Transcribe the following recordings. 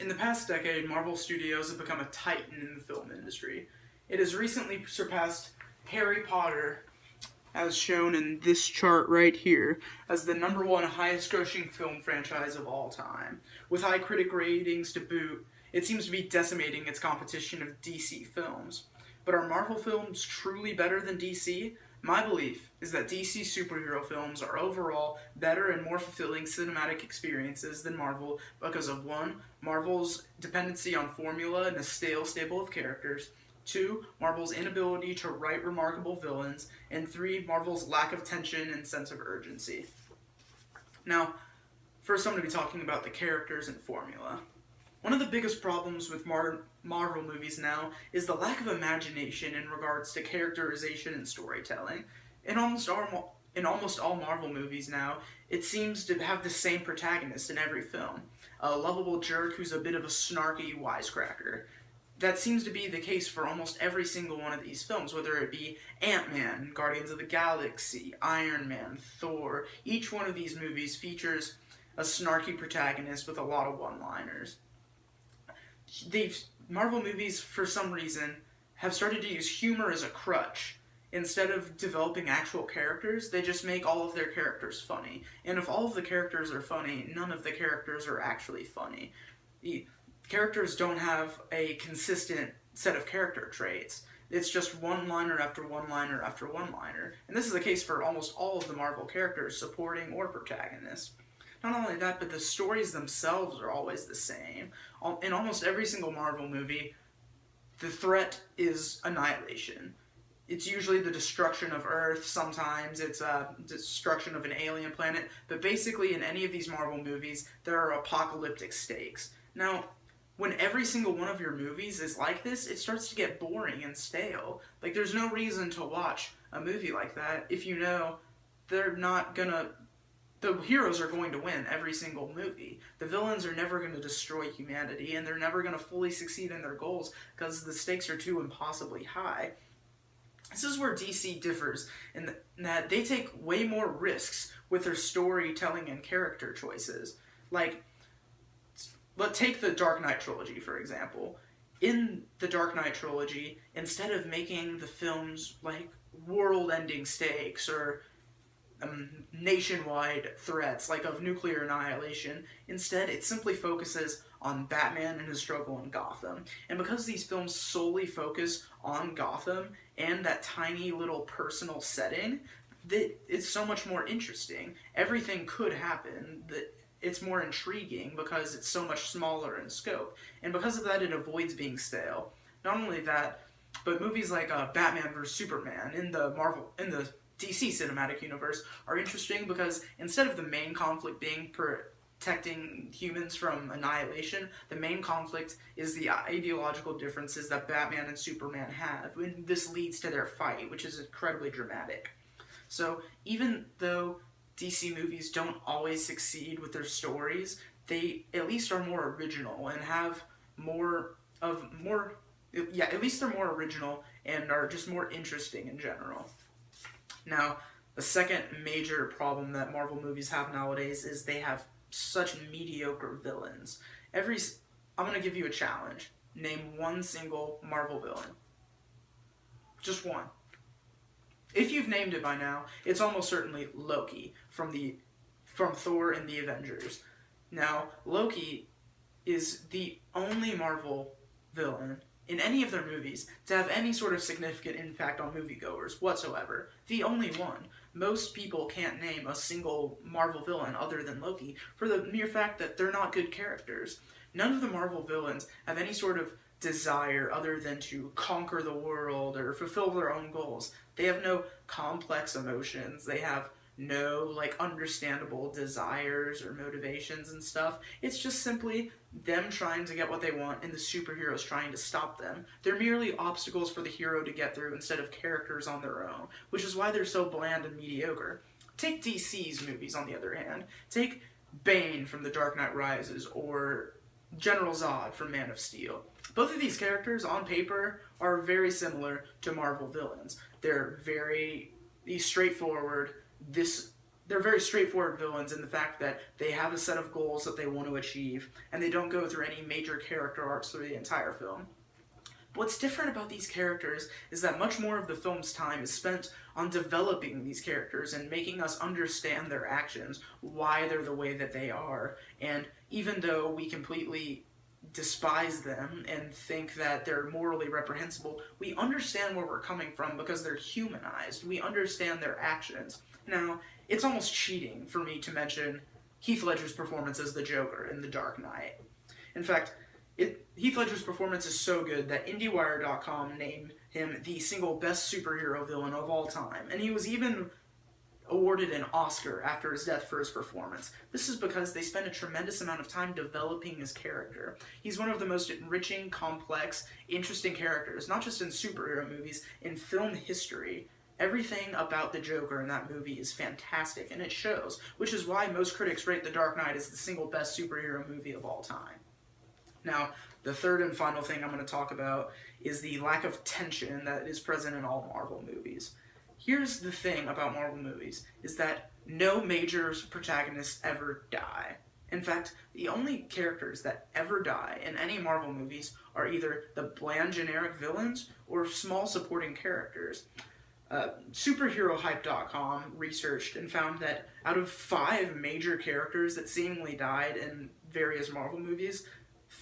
In the past decade, Marvel Studios have become a titan in the film industry. It has recently surpassed Harry Potter, as shown in this chart right here, as the number one highest grossing film franchise of all time. With high critic ratings to boot, it seems to be decimating its competition of DC films. But are Marvel films truly better than DC? My belief is that DC superhero films are overall better and more fulfilling cinematic experiences than Marvel because of 1. Marvel's dependency on formula and a stale stable of characters, 2. Marvel's inability to write remarkable villains, and 3. Marvel's lack of tension and sense of urgency. Now, first I'm going to be talking about the characters and formula. One of the biggest problems with Marvel movies now is the lack of imagination in regards to characterization and storytelling. In almost all Marvel movies now, it seems to have the same protagonist in every film. A lovable jerk who's a bit of a snarky wisecracker. That seems to be the case for almost every single one of these films, whether it be Ant-Man, Guardians of the Galaxy, Iron Man, Thor. Each one of these movies features a snarky protagonist with a lot of one-liners. Marvel movies, for some reason, have started to use humor as a crutch. Instead of developing actual characters, they just make all of their characters funny. And if all of the characters are funny, none of the characters are actually funny. The characters don't have a consistent set of character traits. It's just one-liner after one-liner after one-liner. And this is the case for almost all of the Marvel characters, supporting or protagonists. Not only that, but the stories themselves are always the same. In almost every single Marvel movie, the threat is annihilation. It's usually the destruction of Earth, sometimes it's destruction of an alien planet, but basically in any of these Marvel movies, there are apocalyptic stakes. Now, when every single one of your movies is like this, it starts to get boring and stale. Like, there's no reason to watch a movie like that if you know the heroes are going to win every single movie. The villains are never going to destroy humanity, and they're never going to fully succeed in their goals because the stakes are too impossibly high. This is where DC differs, in that they take way more risks with their storytelling and character choices. Like, let's take the Dark Knight trilogy, for example. In the Dark Knight trilogy, instead of making the films like world-ending stakes or nationwide threats, like of nuclear annihilation, instead it simply focuses on Batman and his struggle in Gotham. And because these films solely focus on Gotham and that tiny little personal setting, it's so much more interesting. Everything could happen. It's more intriguing because it's so much smaller in scope. And because of that, it avoids being stale. Not only that, but movies like Batman vs. Superman in the DC cinematic universe are interesting because instead of the main conflict being protecting humans from annihilation, the main conflict is the ideological differences that Batman and Superman have, and this leads to their fight, which is incredibly dramatic. So even though DC movies don't always succeed with their stories, they at least are more original and have at least they're more original and are just more interesting in general. Now, the second major problem that Marvel movies have nowadays is they have such mediocre villains. I'm going to give you a challenge. Name one single Marvel villain. Just one. If you've named it by now, it's almost certainly Loki from Thor and the Avengers. Now, Loki is the only Marvel villain in any of their movies to have any sort of significant impact on moviegoers whatsoever. The only one. Most people can't name a single Marvel villain other than Loki for the mere fact that they're not good characters. None of the Marvel villains have any sort of desire other than to conquer the world or fulfill their own goals. They have no complex emotions. They have no, understandable desires or motivations and stuff. It's just simply them trying to get what they want and the superheroes trying to stop them. They're merely obstacles for the hero to get through instead of characters on their own, which is why they're so bland and mediocre. Take DC's movies, on the other hand. Take Bane from The Dark Knight Rises or General Zod from Man of Steel. Both of these characters, on paper, are very similar to Marvel villains. They're very straightforward. they're very straightforward villains in the fact that they have a set of goals that they want to achieve, and they don't go through any major character arcs through the entire film. What's different about these characters is that much more of the film's time is spent on developing these characters and making us understand their actions, why they're the way that they are, and even though we completely despise them and think that they're morally reprehensible, we understand where we're coming from because they're humanized. We understand their actions. Now, it's almost cheating for me to mention Heath Ledger's performance as the Joker in The Dark Knight. In fact, Heath Ledger's performance is so good that IndieWire.com named him the single best superhero villain of all time, and he was even awarded an Oscar after his death for his performance. This is because they spent a tremendous amount of time developing his character. He's one of the most enriching, complex, interesting characters, not just in superhero movies, in film history. Everything about the Joker in that movie is fantastic, and it shows, which is why most critics rate The Dark Knight as the single best superhero movie of all time. Now, the third and final thing I'm going to talk about is the lack of tension that is present in all Marvel movies. Here's the thing about Marvel movies, is that no major protagonists ever die. In fact, the only characters that ever die in any Marvel movies are either the bland generic villains or small supporting characters. SuperheroHype.com researched and found that out of 5 major characters that seemingly died in various Marvel movies,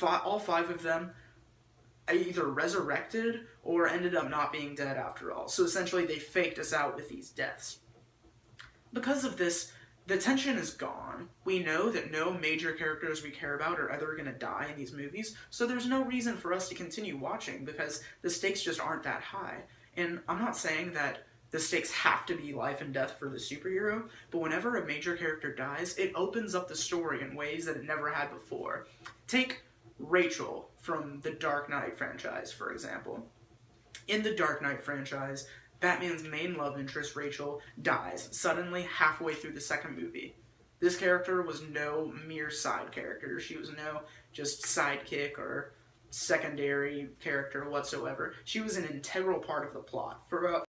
all 5 of them either resurrected or ended up not being dead after all. So essentially they faked us out with these deaths. Because of this, the tension is gone. We know that no major characters we care about are ever going to die in these movies, so there's no reason for us to continue watching because the stakes just aren't that high. And I'm not saying that the stakes have to be life and death for the superhero, but whenever a major character dies, it opens up the story in ways that it never had before. Take Rachel from the Dark Knight franchise, for example. In the Dark Knight franchise, Batman's main love interest, Rachel, dies suddenly halfway through the second movie. This character was no mere side character. She was no just sidekick or secondary character whatsoever. She was an integral part of the plot. For about